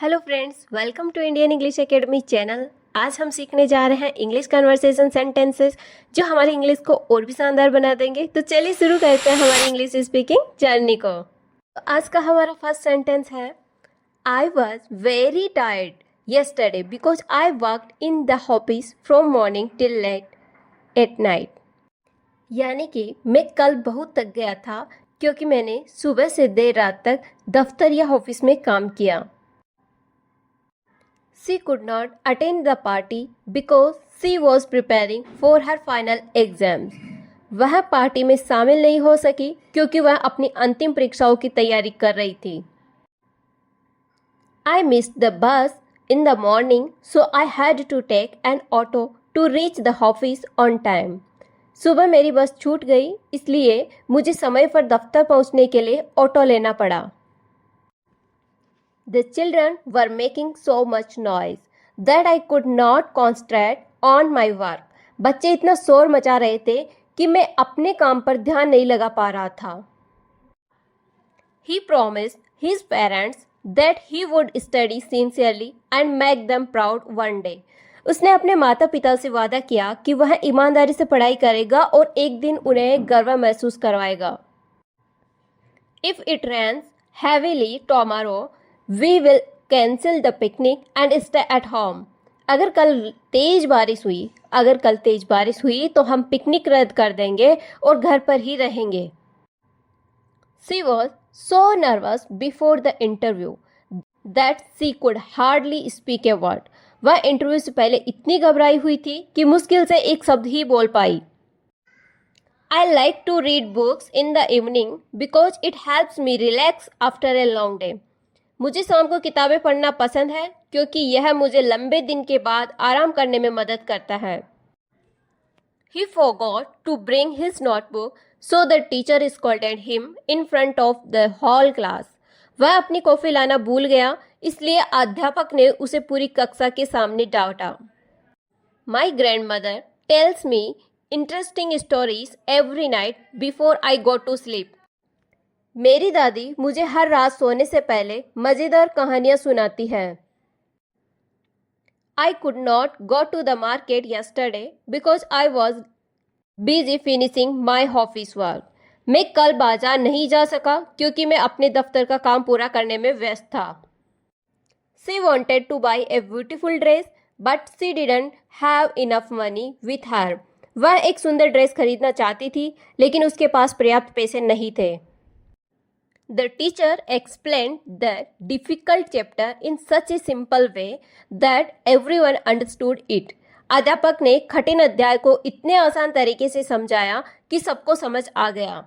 Hello friends, welcome to Indian English academy channel. आज हम सीखने जा रहे हैं इंग्लिश कन्वर्सेशन सेंटेंसेस जो हमारी इंग्लिश को और भी शानदार बना देंगे। तो चलिए शुरू करते हैं हमारी इंग्लिश स्पीकिंग जर्नी को। तो आज का हमारा फर्स्ट सेंटेंस है, I was very tired yesterday because I worked in the office from morning till late at night. यानी कि मैं कल बहुत थक गया था क्योंकि मैंने सुबह से देर रात तक दफ्तर या ऑफिस में काम किया। She could not attend the party because she was preparing for her final exams. वह पार्टी में शामिल नहीं हो सकी क्योंकि वह अपनी अंतिम परीक्षाओं की तैयारी कर रही थी। I missed the bus in the morning, so I had to take an auto to reach the office on time. सुबह मेरी बस छूट गई, इसलिए मुझे समय पर दफ्तर पहुंचने के लिए ऑटो लेना पड़ा। The children were making so much noise that I could not concentrate on my work. बच्चे इतना शोर मचा रहे थे कि मैं अपने काम पर ध्यान नहीं लगा पा रहा था। He promised his parents that he would study sincerely and make them proud one day. उसने अपने माता पिता से वादा किया कि वह ईमानदारी से पढ़ाई करेगा और एक दिन उन्हें गर्व महसूस करवाएगा। If it rains heavily tomorrow, We will cancel the picnic and stay at home. अगर कल तेज बारिश हुई तो हम पिकनिक रद्द कर देंगे और घर पर ही रहेंगे। She was so nervous before the interview that she could hardly speak a word. वह इंटरव्यू से पहले इतनी घबराई हुई थी कि मुश्किल से एक शब्द ही बोल पाई। I like to read books in the evening because it helps me relax after a long day. मुझे शाम को किताबें पढ़ना पसंद है क्योंकि यह मुझे लंबे दिन के बाद आराम करने में मदद करता है। He forgot to bring his notebook, so the teacher scolded him in front of the whole class. वह अपनी कॉफी लाना भूल गया, इसलिए अध्यापक ने उसे पूरी कक्षा के सामने डांटा। My grandmother tells me interesting stories every night before I go to sleep. मेरी दादी मुझे हर रात सोने से पहले मज़ेदार कहानियाँ सुनाती है। I could not go to the market yesterday because I was busy finishing my office work. मैं कल बाजार नहीं जा सका क्योंकि मैं अपने दफ्तर का काम पूरा करने में व्यस्त था। She wanted to buy a beautiful dress, but she didn't have enough money with her. वह एक सुंदर ड्रेस खरीदना चाहती थी, लेकिन उसके पास पर्याप्त पैसे नहीं थे। The teacher explained the difficult chapter in such a simple way that everyone understood it. अध्यापक ने कठिन अध्याय को इतने आसान तरीके से समझाया कि सबको समझ आ गया।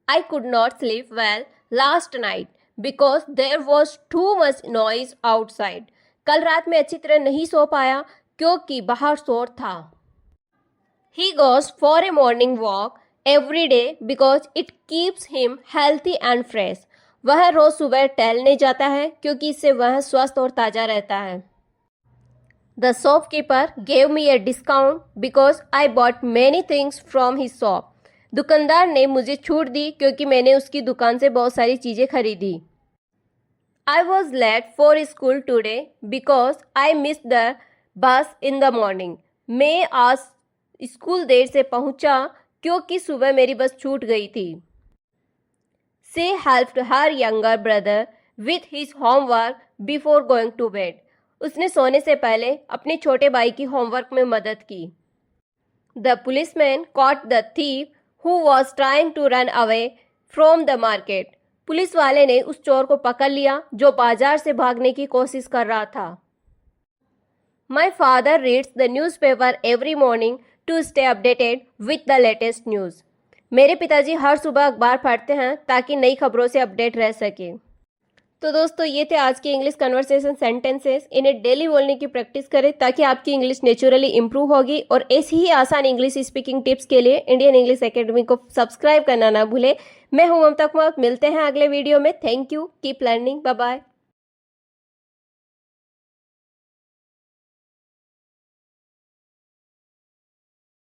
I could not sleep well last night because there was too much noise outside. कल रात में अच्छी तरह नहीं सो पाया क्योंकि बाहर शोर था। He goes for a morning walk every day because it keeps him healthy and fresh. वह रोज सुबह टहलने जाता है क्योंकि इससे वह स्वस्थ और ताज़ा रहता है। The shopkeeper gave me a discount because I bought many things from his shop. दुकानदार ने मुझे छूट दी क्योंकि मैंने उसकी दुकान से बहुत सारी चीज़ें खरीदी। I was late for school today because I missed the bus in the morning. मैं आज स्कूल देर से पहुंचा क्योंकि सुबह मेरी बस छूट गई थी। She helped her younger brother with his homework before going to bed. उसने सोने से पहले अपने छोटे भाई की होमवर्क में मदद की। The policeman caught the thief who was trying to run away from the market. Police वाले ने उस चोर को पकड़ लिया जो बाजार से भागने की कोशिश कर रहा था। My father reads the newspaper every morning to stay updated with the latest news. मेरे पिताजी हर सुबह अखबार पढ़ते हैं ताकि नई खबरों से अपडेट रह सके। तो दोस्तों, ये थे आज के इंग्लिश कन्वर्सेशन सेंटेंसेस। इन्हें डेली बोलने की प्रैक्टिस करें ताकि आपकी इंग्लिश नेचुरली इंप्रूव होगी। और ऐसी ही आसान इंग्लिश स्पीकिंग टिप्स के लिए इंडियन इंग्लिश एकेडमी को सब्सक्राइब करना ना भूलें। मैं हूं ममता कुमार, मिलते हैं अगले वीडियो में। Thank you, keep learning, bye bye.